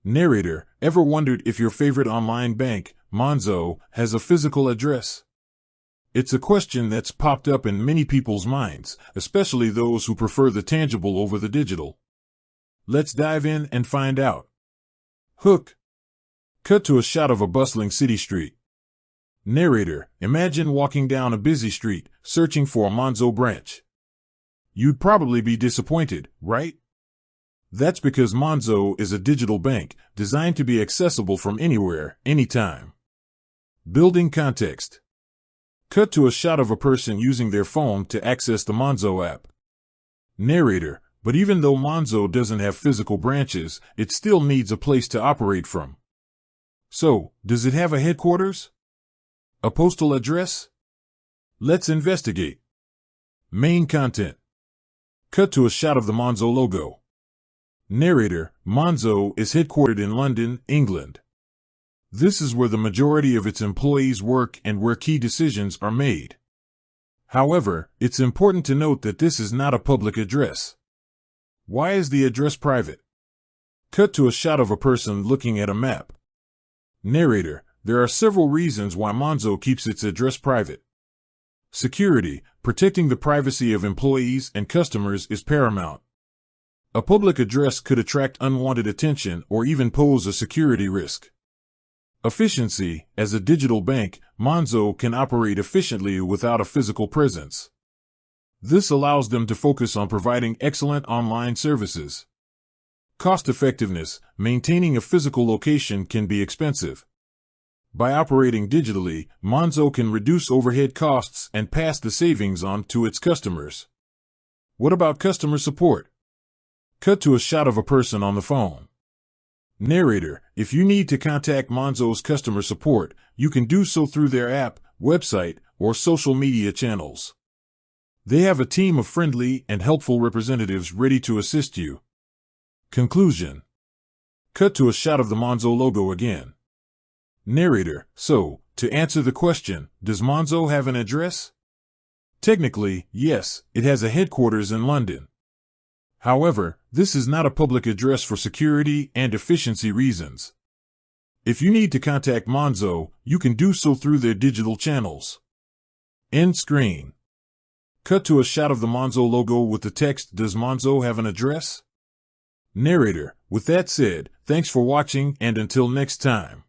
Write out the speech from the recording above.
Narrator, ever wondered if your favorite online bank, Monzo, has a physical address? It's a question that's popped up in many people's minds, especially those who prefer the tangible over the digital. Let's dive in and find out. Hook. Cut to a shot of a bustling city street. Narrator, imagine walking down a busy street, searching for a Monzo branch. You'd probably be disappointed, right? That's because Monzo is a digital bank designed to be accessible from anywhere, anytime. Building context. Cut to a shot of a person using their phone to access the Monzo app. Narrator, but even though Monzo doesn't have physical branches, it still needs a place to operate from. So, does it have a headquarters? A postal address? Let's investigate. Main content. Cut to a shot of the Monzo logo. Narrator, Monzo is headquartered in London, England. This is where the majority of its employees work and where key decisions are made. However, it's important to note that this is not a public address. Why is the address private? Cut to a shot of a person looking at a map. Narrator, there are several reasons why Monzo keeps its address private. Security, protecting the privacy of employees and customers is paramount. A public address could attract unwanted attention or even pose a security risk. Efficiency, as a digital bank, Monzo can operate efficiently without a physical presence. This allows them to focus on providing excellent online services. Cost effectiveness, maintaining a physical location can be expensive. By operating digitally, Monzo can reduce overhead costs and pass the savings on to its customers. What about customer support? Cut to a shot of a person on the phone. Narrator, if you need to contact Monzo's customer support, you can do so through their app, website, or social media channels. They have a team of friendly and helpful representatives ready to assist you. Conclusion. Cut to a shot of the Monzo logo again. Narrator, so, to answer the question, does Monzo have an address? Technically, yes, it has a headquarters in London. However, this is not a public address for security and efficiency reasons. If you need to contact Monzo, you can do so through their digital channels. End screen. Cut to a shot of the Monzo logo with the text, "Does Monzo have an address?" Narrator, with that said, thanks for watching and until next time.